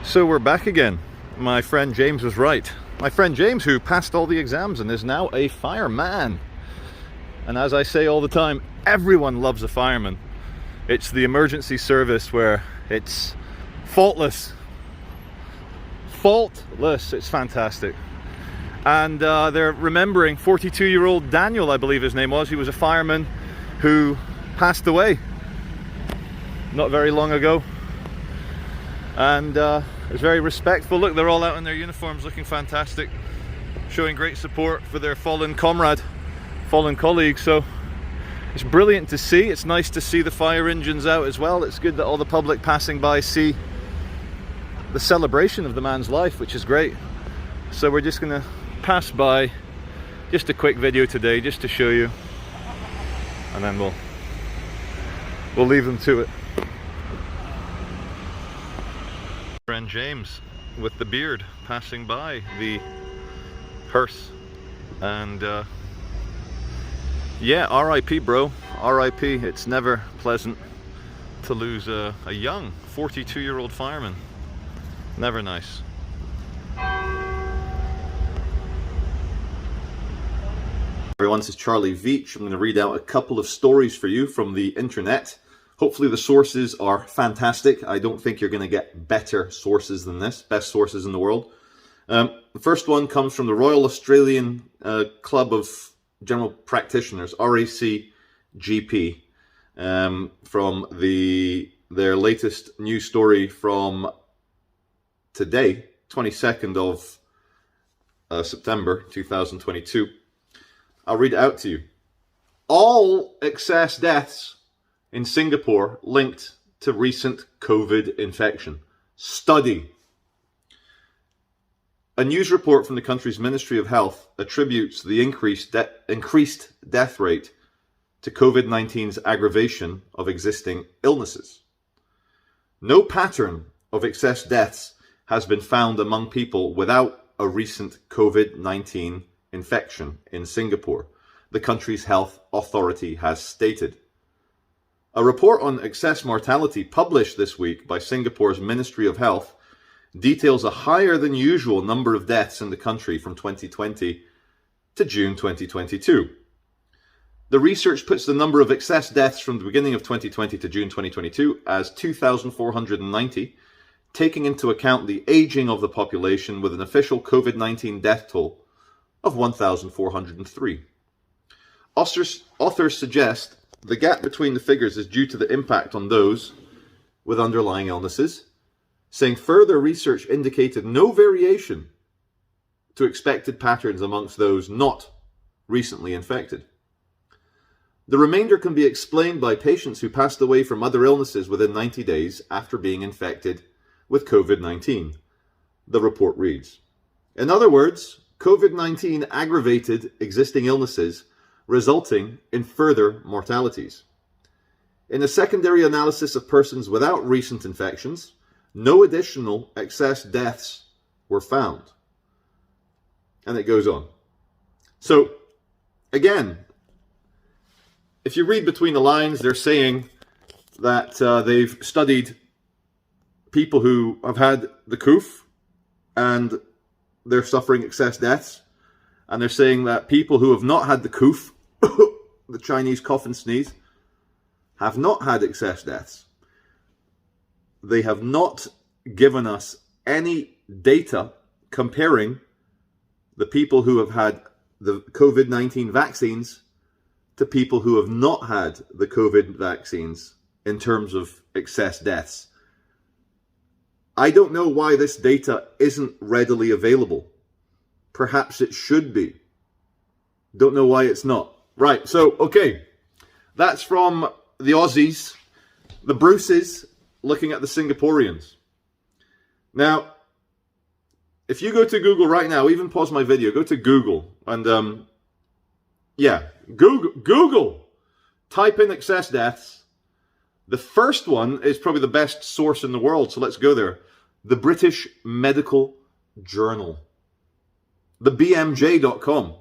So we're back again. My friend James was right. My friend James, who passed all the exams and is now a fireman. And as I say all the time, everyone loves a fireman. It's the emergency service where it's faultless. Faultless. It's fantastic. And they're remembering 42-year-old Daniel, I believe his name was. He was a fireman who passed away not very long ago. And it was very respectful. Look, they're all out in their uniforms looking fantastic, showing great support for their fallen comrade, fallen colleague. So it's brilliant to see. It's nice to see the fire engines out as well. It's good that all the public passing by see the celebration of the man's life, which is great. So we're just going to pass by, just a quick video today just to show you, and then we'll leave them to it. Friend James with the beard passing by the hearse, and yeah, RIP bro, RIP. It's never pleasant to lose a young 42-year-old fireman. Never nice. Everyone, this is cveitch. I'm going to read out a couple of stories for you from the internet. Hopefully the sources are fantastic. I don't think you're going to get better sources than this. Best sources in the world. The first one comes from the Royal Australian Club of General Practitioners, RACGP, from their latest news story from today, 22nd of September 2022. I'll read it out to you. All excess deaths in Singapore linked to recent COVID infection. Study. A news report from the country's Ministry of Health attributes the increased death rate to COVID-19's aggravation of existing illnesses. No pattern of excess deaths has been found among people without a recent COVID-19 infection in Singapore, the country's health authority has stated. A report on excess mortality published this week by Singapore's Ministry of Health details a higher than usual number of deaths in the country from 2020 to June 2022. The research puts the number of excess deaths from the beginning of 2020 to June 2022 as 2,490, taking into account the aging of the population with an official COVID-19 death toll of 1,403. Authors suggest the gap between the figures is due to the impact on those with underlying illnesses, saying further research indicated no variation to expected patterns amongst those not recently infected. The remainder can be explained by patients who passed away from other illnesses within 90 days after being infected with COVID-19, the report reads. In other words, COVID-19 aggravated existing illnesses, resulting in further mortalities. In a secondary analysis of persons without recent infections, no additional excess deaths were found. And it goes on. So, again, if you read between the lines, they're saying that they've studied people who have had the coof and they're suffering excess deaths. And they're saying that people who have not had the coof, the Chinese cough and sneeze, have not had excess deaths. They have not given us any data comparing the people who have had the COVID-19 vaccines to people who have not had the COVID vaccines in terms of excess deaths. I don't know why this data isn't readily available. Perhaps it should be. Don't know why it's not. Right, so, okay. That's from the Aussies, the Bruces, looking at the Singaporeans. Now, if you go to Google right now, even pause my video, go to Google, and, yeah, Google, type in excess deaths. The first one is probably the best source in the world, so let's go there. The British Medical Journal. The BMJ.com.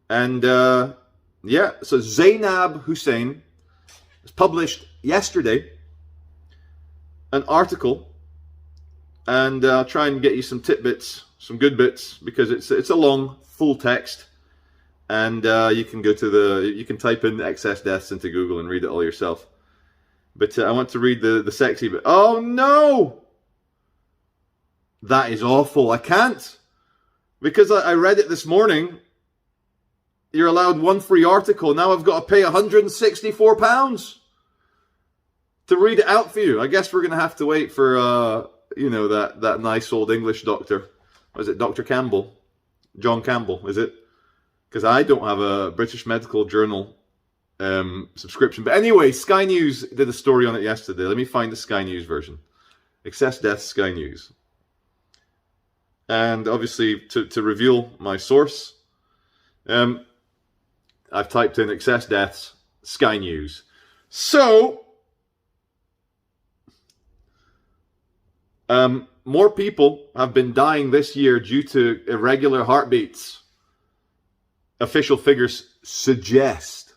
And, yeah, so Zainab Hussain has published yesterday an article and I'll try and get you some tidbits, some good bits, because it's a long, full text, and you can go to you can type in excess deaths into Google and read it all yourself. But I want to read the sexy bit. Oh no! That is awful. I can't. Because I read it this morning. You're allowed one free article. Now I've got to pay £164 to read it out for you. I guess we're going to have to wait for, that nice old English doctor. What is it, Dr. Campbell? John Campbell, is it? Because I don't have a British Medical Journal subscription. But anyway, Sky News did a story on it yesterday. Let me find the Sky News version. Excess deaths, Sky News. And obviously, to reveal my source, I've typed in excess deaths, Sky News. So, more people have been dying this year due to irregular heartbeats, official figures suggest.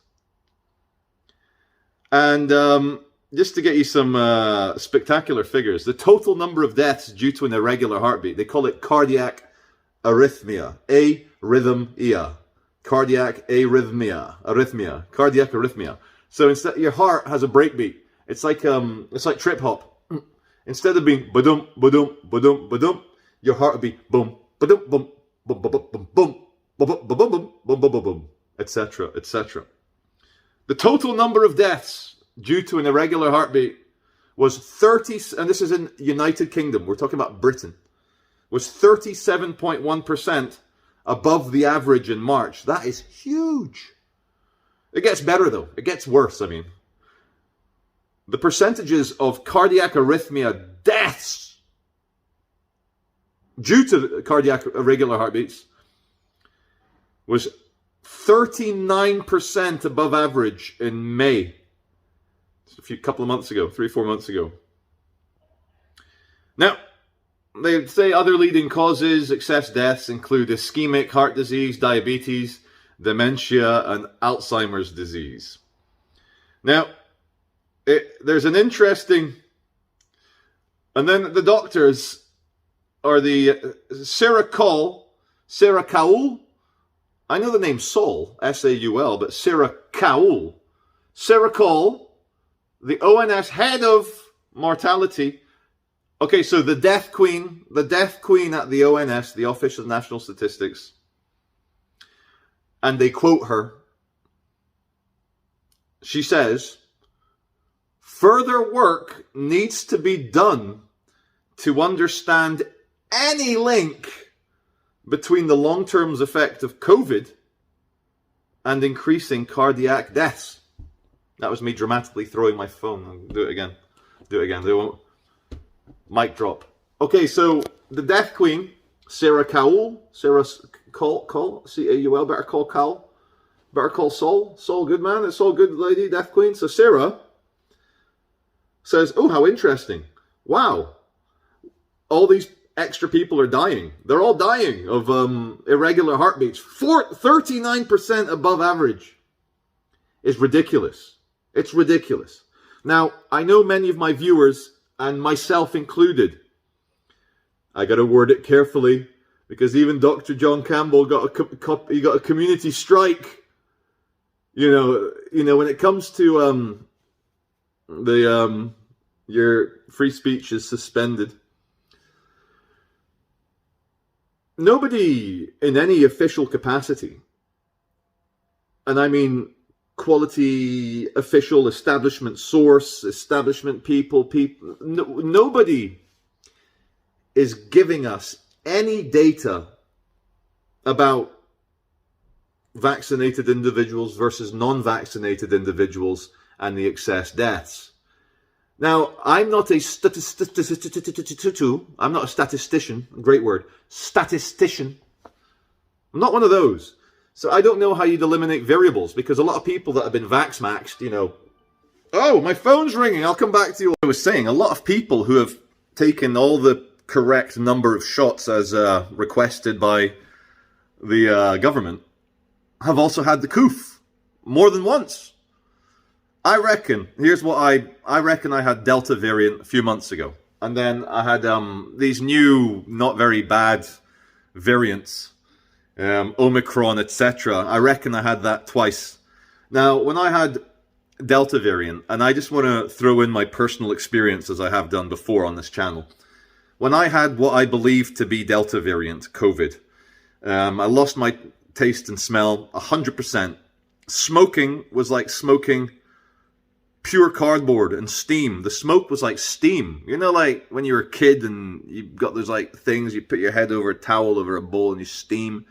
And just to get you some spectacular figures, the total number of deaths due to an irregular heartbeat, they call it cardiac arrhythmia, arrhythmia. Cardiac arrhythmia, cardiac arrhythmia. So instead, your heart has a breakbeat. It's like trip hop. Instead of being ba-dum, ba-dum, ba-dum, ba-dum, your heart would be boom, ba-dum, boom, boom, boom, boom, boom, boom, boom, boom, boom, boom, boom, boom, etc., etc. The total number of deaths due to an irregular heartbeat was 30, and this is in United Kingdom. We're talking about Britain. Was 37.1%. Above the average in March. That is huge. It gets better though. It gets worse, I mean. The percentages of cardiac arrhythmia deaths due to cardiac irregular heartbeats was 39% above average in May. Just a couple of months ago, 3-4 months ago. Now, they say other leading causes, excess deaths, include ischemic heart disease, diabetes, dementia, and Alzheimer's disease. Now, there's an interesting... And then the doctors are the Sarah Cowell. I know the name Saul, S-A-U-L, but Sarah Cowell. Sarah Cowell, the ONS head of mortality. Okay, so the death queen at the ONS, the Office of National Statistics, and they quote her. She says, further work needs to be done to understand any link between the long-term effect of COVID and increasing cardiac deaths. That was me dramatically throwing my phone. I'll do it again. They won't. Mic drop. Okay, so the death queen, Sarah Cowell, Call, C-A-U-L, better call Cowell, better call Saul. Saul, good man, it's all good lady, death queen. So Sarah says, oh, how interesting. Wow, all these extra people are dying. They're all dying of irregular heartbeats. 39% above average is ridiculous. It's ridiculous. Now, I know many of my viewers, and myself included, I got to word it carefully, because even Dr. John Campbell got a community strike. You know, when it comes to your free speech is suspended. Nobody in any official capacity, and I mean quality official, establishment source, establishment people, nobody is giving us any data about vaccinated individuals versus non-vaccinated individuals and the excess deaths. Now, I'm not a statistician, great word, statistician. I'm not one of those. So I don't know how you'd eliminate variables, because a lot of people that have been vax-maxed, oh, my phone's ringing, I'll come back to you. I was saying, a lot of people who have taken all the correct number of shots as requested by the government have also had the coof more than once. I reckon, here's what I reckon I had Delta variant a few months ago. and then I had these new, not very bad variants, Omicron, etc. I reckon I had that twice. Now, when I had Delta variant, and I just want to throw in my personal experience as I have done before on this channel. When I had what I believe to be Delta variant COVID, I lost my taste and smell 100%. Smoking was like smoking pure cardboard and steam. The smoke was like steam. You know, like when you were a kid and you got those like things, you put your head over a towel over a bowl and you steam.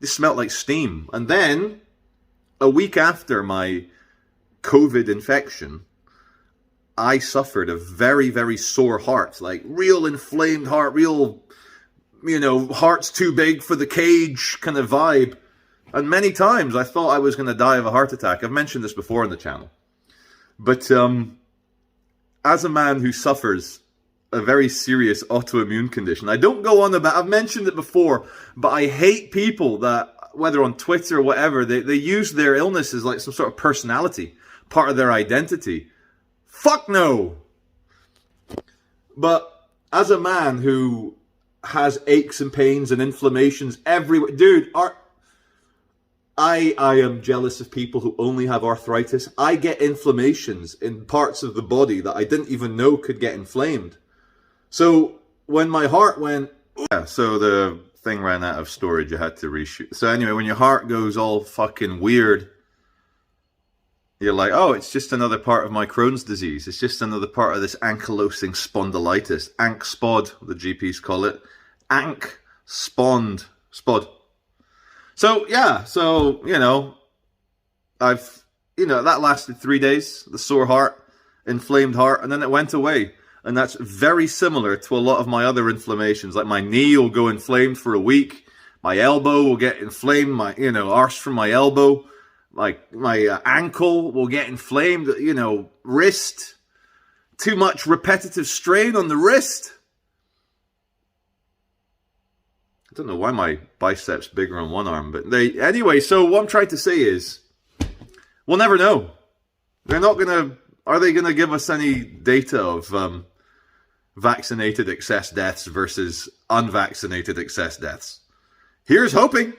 It smelled like steam. And then, a week after my COVID infection, I suffered a very, very sore heart, like real inflamed heart, real, you know, heart's too big for the cage kind of vibe. And many times I thought I was going to die of a heart attack. I've mentioned this before on the channel. But as a man who suffers a very serious autoimmune condition, I don't go on about, I've mentioned it before, but I hate people that, whether on Twitter or whatever, they use their illness as like some sort of personality, part of their identity. Fuck no! But as a man who has aches and pains and inflammations everywhere, dude, I am jealous of people who only have arthritis. I get inflammations in parts of the body that I didn't even know could get inflamed. So when my heart went, yeah, so the thing ran out of storage, I had to reshoot. So anyway, when your heart goes all fucking weird, you're like, oh, it's just another part of my Crohn's disease. It's just another part of this ankylosing spondylitis. Ank-spod, the GPs call it. Ank-spod. So, yeah, so, you know, that lasted 3 days, the sore heart, inflamed heart, and then it went away. And that's very similar to a lot of my other inflammations. Like my knee will go inflamed for a week. My elbow will get inflamed. My, arse from my elbow. Like my ankle will get inflamed. Wrist. Too much repetitive strain on the wrist. I don't know why my biceps bigger on one arm, but anyway, so what I'm trying to say is, we'll never know. Are they gonna give us any data of vaccinated excess deaths versus unvaccinated excess deaths? Here's hoping.